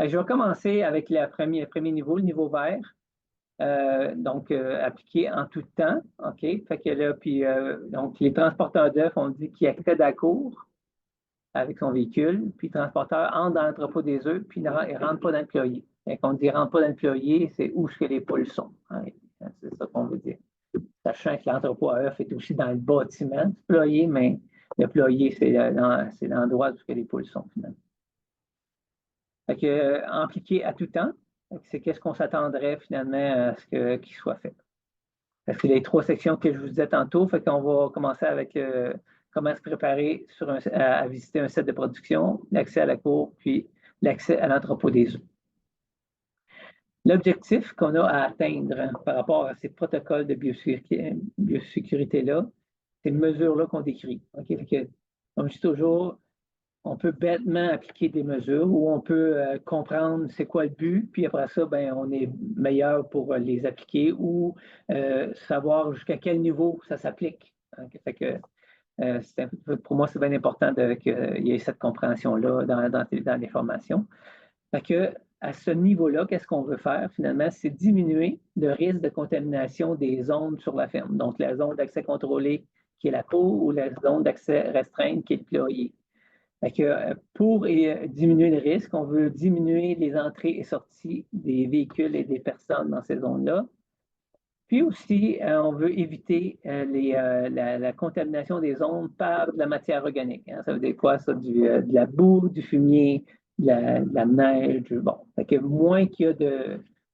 Je vais commencer avec le premier niveau, le niveau vert. Donc, appliqué en tout temps. OK? Fait que là, puis, donc, les transporteurs d'œufs, on dit qu'ils accèdent à la cour avec son véhicule, puis le transporteur entre dans l'entrepôt des œufs, puis il ne rentre pas dans le ployer. Quand on dit rentre pas dans le ployer, c'est où ce que les poules sont. Hein? C'est ça qu'on veut dire. Sachant que l'entrepôt à œufs est aussi dans le bâtiment du ployer, mais le ployer, c'est l'endroit où les poules sont, finalement. Fait que, appliqué à tout temps, c'est qu'est-ce qu'on s'attendrait finalement à ce qu'il soit fait. C'est les 3 sections que je vous disais tantôt. Fait qu'on va commencer avec comment se préparer à visiter un site de production, l'accès à la cour, puis l'accès à l'entrepôt des œufs. L'objectif qu'on a à atteindre par rapport à ces protocoles de biosécurité-là, ces mesures-là qu'on décrit. Okay? Fait que, comme je dis toujours, on peut bêtement appliquer des mesures ou on peut comprendre c'est quoi le but, puis après ça, ben, on est meilleur pour les appliquer ou savoir jusqu'à quel niveau ça s'applique. Fait que, pour moi, c'est bien important qu'il y ait cette compréhension-là dans les formations. Fait que, à ce niveau-là, qu'est-ce qu'on veut faire finalement? C'est diminuer le risque de contamination des zones sur la ferme. Donc, la zone d'accès contrôlé qui est la cour ou la zone d'accès restreinte qui est le ployer. Fait que, pour diminuer le risque, on veut diminuer les entrées et sorties des véhicules et des personnes dans ces zones-là. Puis aussi, on veut éviter la contamination des zones par de la matière organique. Hein. Ça veut dire quoi, ça? De la boue, du fumier, de la neige. Bon, fait que moins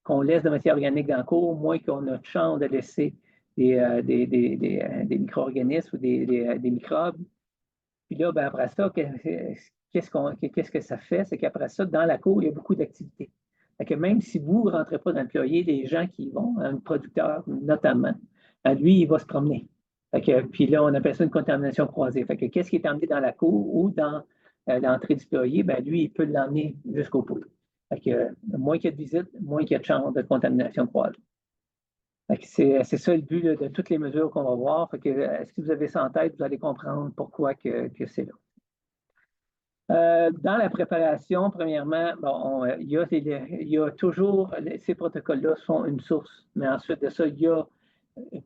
qu'on laisse de matière organique dans le cours, moins qu'on a de chance de laisser des micro-organismes ou des microbes. Puis là, ben, après ça, qu'est-ce que ça fait? C'est qu'après ça, dans la cour, il y a beaucoup d'activités. Fait que même si vous ne rentrez pas dans le ployer, les gens qui y vont, un producteur notamment, lui, il va se promener. Fait que, puis là, on appelle ça une contamination croisée. Fait que qu'est-ce qui est emmené dans la cour ou dans l'entrée du ployer, ben, lui, il peut l'emmener jusqu'au pot. Fait que moins qu'il y a de visites, moins qu'il y a de chances de contamination croisée. C'est ça le but là, de toutes les mesures qu'on va voir. Fait que, si vous avez ça en tête, vous allez comprendre pourquoi que c'est là. Dans la préparation, premièrement, bon, il y a toujours, ces protocoles-là sont une source, mais ensuite de ça, il y a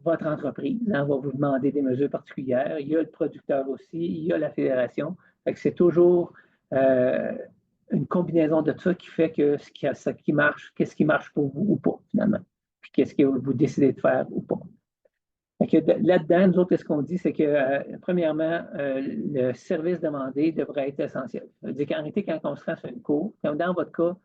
votre entreprise, hein, va vous demander des mesures particulières, il y a le producteur aussi, il y a la fédération. Fait que c'est toujours une combinaison de ça qui fait que ce qui marche, qu'est-ce qui marche pour vous ou pas, finalement. Puis qu'est-ce que vous décidez de faire ou pas. Là-dedans, nous autres, qu'est-ce qu'on dit, c'est que, premièrement, le service demandé devrait être essentiel. Ça veut dire qu'en réalité, quand on se rend sur une cour, comme dans votre cas,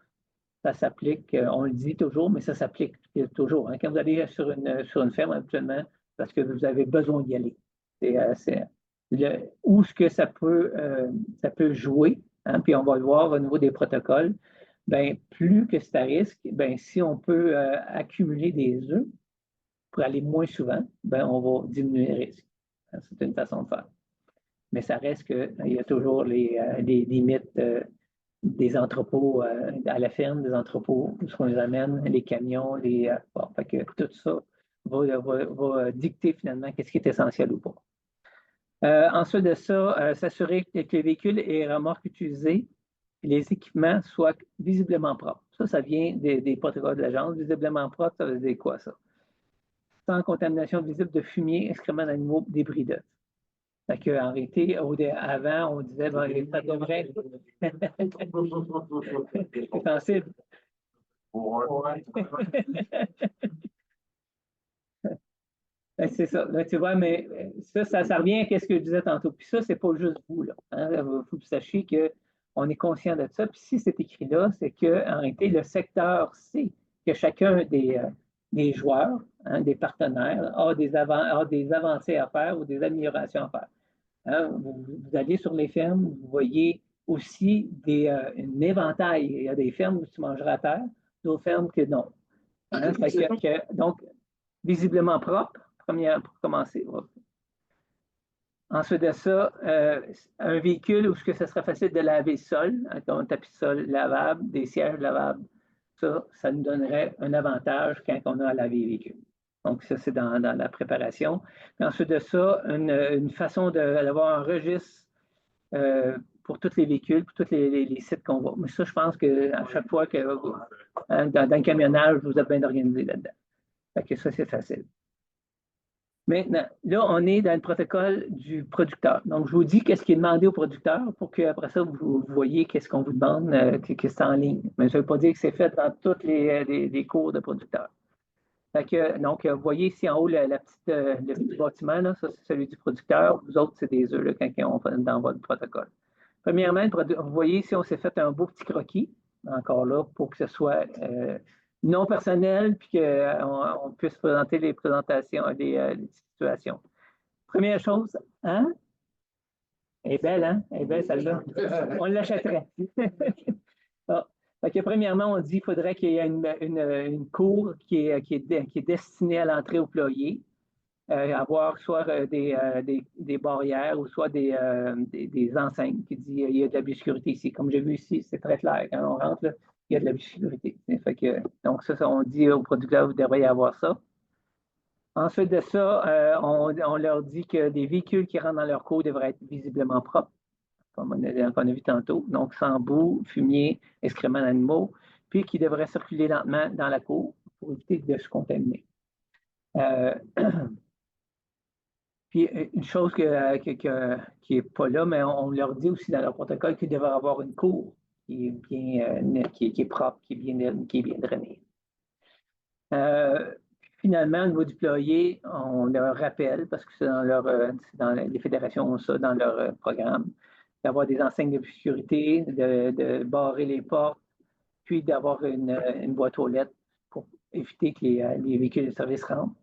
ça s'applique, on le dit toujours, mais ça s'applique toujours. Hein. Quand vous allez sur une ferme, habituellement, parce que vous avez besoin d'y aller. Où est-ce que ça peut jouer, hein, puis on va le voir au niveau des protocoles, ben, plus que c'est à risque, ben, si on peut accumuler des œufs, pour aller moins souvent, ben, on va diminuer le risque. C'est une façon de faire. Mais ça reste qu'il y a toujours les limites des entrepôts à la ferme, des entrepôts où on les amène, les camions, bon, fait que tout ça va dicter finalement qu'est-ce qui est essentiel ou pas. Ensuite de ça, s'assurer que les véhicules et remorques utilisés, les équipements soient visiblement propres. Ça vient des protocoles de l'agence. Visiblement propre, ça veut dire quoi ça? Sans contamination visible de fumier, excréments d'animaux, débris d'œufs. Fait qu'en réalité, avant, on disait ben, ça devrait c'est sensible. Ben, c'est ça. Là, tu vois, mais ça revient à ce que je disais tantôt. Puis ça, c'est pas juste vous. Il hein? Faut que vous sachiez qu'on est conscient de ça. Puis si c'est écrit là, c'est qu'en réalité, le secteur sait que chacun des joueurs, hein, des partenaires, a des avancées à faire ou des améliorations à faire. Hein, vous allez sur les fermes, vous voyez aussi un éventail. Il y a des fermes où tu mangeras à terre, d'autres fermes que non. Hein, donc, visiblement propre, première pour commencer. Ensuite de ça, un véhicule où ce que ce sera facile de laver le sol, hein, comme un tapis de sol lavable, des sièges lavables, ça nous donnerait un avantage quand on a à laver les véhicules. Donc, ça, c'est dans la préparation. Puis ensuite de ça, une façon d'avoir un registre pour tous les véhicules, pour tous les sites qu'on va. Mais ça, je pense qu'à chaque fois que dans le camionnage, vous êtes bien organisé là-dedans. Fait que ça, c'est facile. Maintenant, là, on est dans le protocole du producteur. Donc, je vous dis qu'est-ce qui est demandé au producteur pour qu'après ça, vous voyez qu'est-ce qu'on vous demande, que c'est en ligne. Mais ça ne veut pas dire que c'est fait dans tous les cours de producteurs. Donc, vous voyez ici en haut le petit bâtiment, là, ça, c'est celui du producteur. Vous autres, c'est des œufs là, quand on fait dans votre protocole. Premièrement, vous voyez ici, on s'est fait un beau petit croquis, encore là, pour que ce soit non personnel, puis qu'on puisse présenter les présentations, les situations. Première chose, hein? Elle est belle, hein? Elle est belle, celle-là. On l'achèterait. Ah. Fait que premièrement, on dit qu'il faudrait qu'il y ait une cour qui est destinée à l'entrée au ployer, avoir soit des barrières ou soit des enseignes qui disent il y a de la biosécurité ici. Comme j'ai vu ici, c'est très clair. Quand on rentre, là, il y a de la biosécurité. Donc, ça, on dit aux producteurs, vous devriez avoir ça. Ensuite de ça, on leur dit que les véhicules qui rentrent dans leur cour devraient être visiblement propres, comme on a vu tantôt, donc sans boue, fumier, excréments d'animaux, puis qui devraient circuler lentement dans la cour pour éviter de se contaminer. Puis une chose qui n'est pas là, mais on leur dit aussi dans leur protocole qu'il devrait avoir une cour qui est bien, qui est propre, qui est bien drainée. Finalement, au niveau du ployer, on leur rappelle, parce que c'est dans les fédérations ont ça dans leur programme, d'avoir des enseignes de sécurité, de barrer les portes, puis d'avoir une boîte aux lettres pour éviter que les véhicules de service rentrent,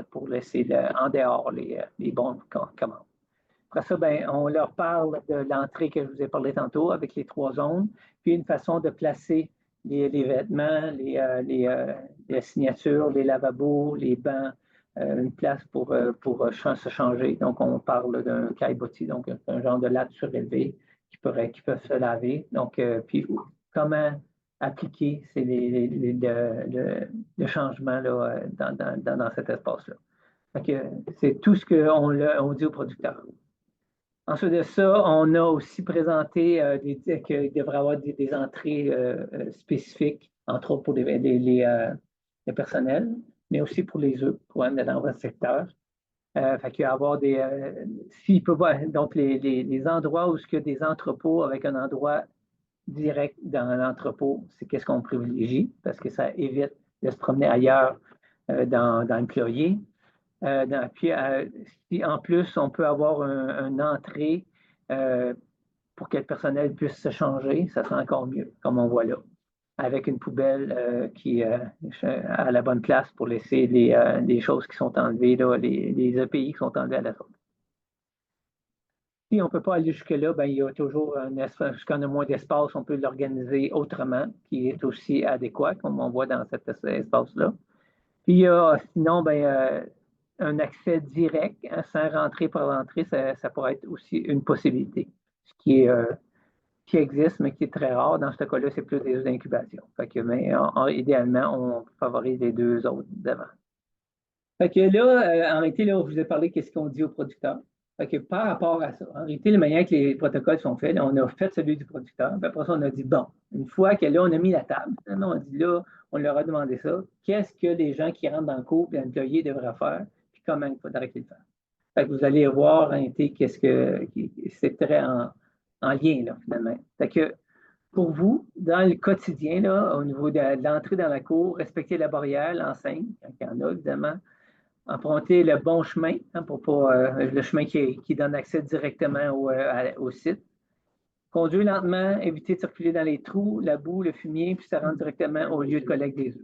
pour laisser en dehors les bons commandes. Après ça, ben, on leur parle de l'entrée que je vous ai parlé tantôt avec les 3 zones, puis une façon de placer les vêtements, les signatures, les lavabos, les bancs, une place pour se changer. Donc, on parle d'un caillebotis, donc un genre de latte surélevé qui peuvent se laver. Donc, puis comment appliquer le changement là, dans cet espace-là. C'est tout ce qu'on dit aux producteurs. Ensuite de ça, on a aussi présenté qu'il devrait y avoir des entrées spécifiques, entre autres pour les personnels, mais aussi pour les œufs, pour amener dans votre secteur. Fait qu'il va y avoir s'il peut voir, donc les endroits où il y a des entrepôts avec un endroit direct dans l'entrepôt, c'est qu'est-ce qu'on privilégie, parce que ça évite de se promener ailleurs dans le ployer. Puis, si en plus, on peut avoir une entrée pour que le personnel puisse se changer, ça sera encore mieux, comme on voit là, avec une poubelle qui est à la bonne place pour laisser les choses qui sont enlevées, là, les EPI qui sont enlevés à la sortie. Si on ne peut pas aller jusque-là, ben, il y a toujours un espace, jusqu'en a moins d'espace, on peut l'organiser autrement, qui est aussi adéquat, comme on voit dans cet espace-là. Puis il y a sinon, ben, un accès direct, hein, sans rentrer par l'entrée, ça pourrait être aussi une possibilité. Ce qui existe, mais qui est très rare. Dans ce cas-là, c'est plus des œufs d'incubation. Mais idéalement, on favorise les 2 autres d'avant. Fait que là, en réalité, là, je vous ai parlé de ce qu'on dit aux producteurs. Fait que par rapport à ça, en réalité, la manière que les protocoles sont faits, là, on a fait celui du producteur, puis après ça, on a dit, bon, une fois que là, on a mis la table, on a dit là, on leur a demandé ça, qu'est-ce que les gens qui rentrent dans le cours, puis l'employé devrait faire, puis comment il faudrait qu'ils le fassent. Fait que vous allez voir, en réalité, c'est très en lien, là, finalement. Fait que pour vous, dans le quotidien, là, au niveau de l'entrée dans la cour, respecter la barrière, l'enseigne, quand il y en a, évidemment, emprunter le bon chemin, hein, pour pas le chemin qui donne accès directement au site. Conduire lentement, éviter de circuler dans les trous, la boue, le fumier, puis ça rentre directement au lieu de collecte des œufs.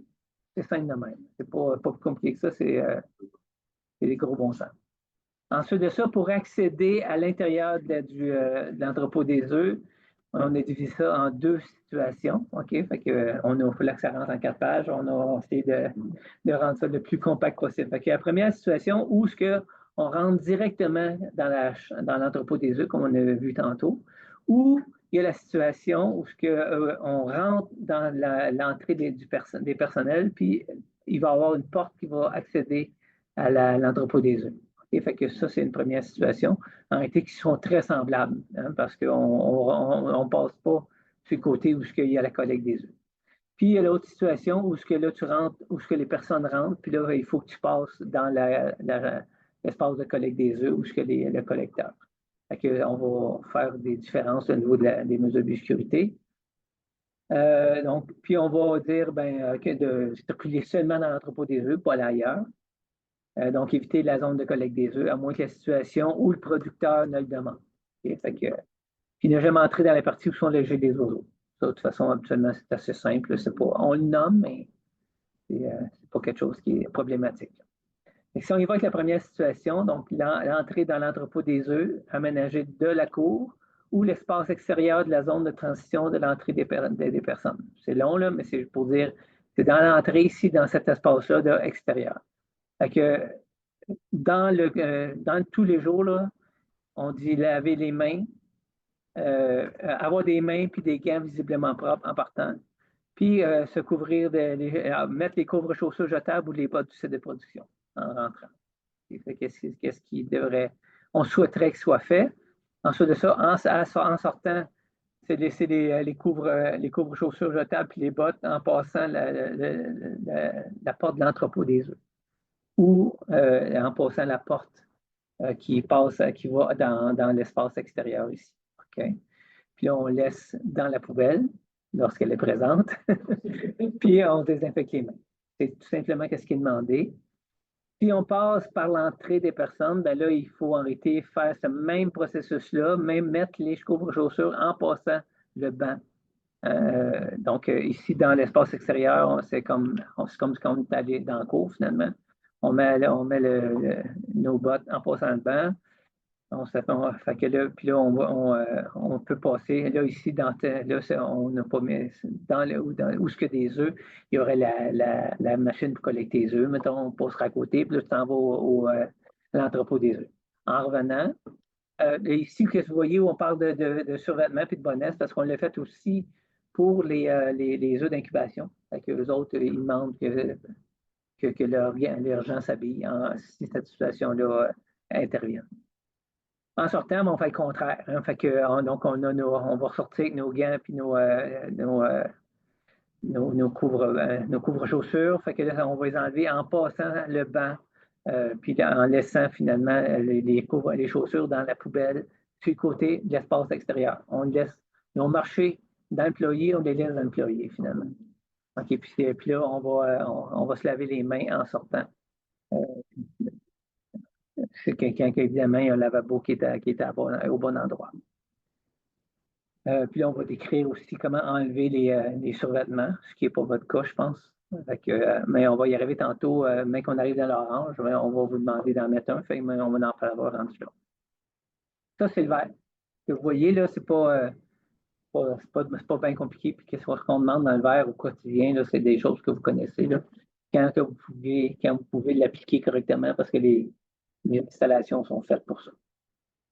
C'est simple de même. C'est pas plus compliqué que ça, c'est des gros bons sens. Ensuite de ça, pour accéder à l'intérieur de l'entrepôt des œufs, on a divisé ça en 2 situations. OK? Fait que, il faut que ça rentre en 4 pages. On a essayé de rendre ça le plus compact possible. Fait que la première situation où on rentre directement dans l'entrepôt des œufs, comme on avait vu tantôt, ou il y a la situation où on rentre dans l'entrée des personnels, puis il va y avoir une porte qui va accéder à l'entrepôt des œufs. Et fait que ça, c'est une première situation. En réalité, qui sont très semblables, hein, parce qu'on ne passe pas sur le côté où il y a la collecte des œufs. Puis il y a l'autre situation où ce que là, tu rentres, où ce que les personnes rentrent, puis là, il faut que tu passes dans l'espace de collecte des œufs, où ce que le collecteur. Fait que, on va faire des différences au niveau des mesures de sécurité. Donc, puis on va dire que de circuler seulement dans l'entrepôt des œufs, pas aller ailleurs. Donc, éviter la zone de collecte des œufs, à moins que la situation où le producteur ne le demande. Okay? Fait que, puis ne jamais entrer dans la partie où sont logés des oiseaux. Ça, de toute façon, habituellement, c'est assez simple. Pas, on le nomme, mais c'est pas quelque chose qui est problématique. Et si on y va avec la première situation, donc l'entrée dans l'entrepôt des œufs aménagé de la cour ou l'espace extérieur de la zone de transition de l'entrée des personnes. C'est long, là, mais c'est pour dire, c'est dans l'entrée ici, dans cet espace-là de extérieur. Fait que dans tous les jours, là, on dit laver les mains, avoir des mains puis des gants visiblement propres en partant, puis se couvrir, mettre les couvre-chaussures jetables ou les bottes du site de production en rentrant. Qu'est-ce qui devrait, on souhaiterait qu'il soit fait. Ensuite de ça, en sortant, c'est laisser les couvre-chaussures jetables puis les bottes en passant la porte de l'entrepôt des œufs ou en passant la porte qui va dans l'espace extérieur ici. OK? Puis là, on laisse dans la poubelle lorsqu'elle est présente, puis on désinfecte les mains. C'est tout simplement ce qui est demandé. Si on passe par l'entrée des personnes, ben là, il faut en réalité faire ce même processus-là, même mettre les couvre-chaussures en passant le banc. Donc, ici, dans l'espace extérieur, c'est comme quand on est allé dans le cours, finalement. On met nos bottes en passant le banc. Fait que là, puis là, on peut passer. Là, ici, on n'a pas mis où ce que des œufs, il y aurait la machine pour collecter les œufs. Mettons, on passera à côté, puis là, tu t'en vas à l'entrepôt des œufs. En revenant, ici, que vous voyez où on parle de survêtement et de bonnet, parce qu'on l'a fait aussi pour les œufs d'incubation. Fait que les autres, ils demandent que leurs gens s'habillent si cette situation-là intervient. En sortant, on fait le contraire. Hein. Fait que, donc, on va ressortir avec nos gants et nos couvre-chaussures. Fait que là, on va les enlever en passant le banc, puis en laissant finalement les chaussures dans la poubelle sur le côté de l'espace extérieur. Ils ont marché dans le ployer, on les laisse dans le ployer finalement. OK, puis là, on va se laver les mains en sortant. C'est quelqu'un qui, évidemment, il y a un lavabo qui était au bon endroit. Puis là, on va décrire aussi comment enlever les survêtements, ce qui n'est pas votre cas, je pense. Mais on va y arriver tantôt, mais qu'on arrive dans l'orange, on va vous demander d'en mettre un, mais on va en faire avoir rendu là. Ça, c'est le vert. Que vous voyez, là, c'est pas bien compliqué. Puis qu'est-ce qu'on demande dans le vert au quotidien, là, c'est des choses que vous connaissez. Là. Quand vous pouvez l'appliquer correctement, parce que les installations sont faites pour ça.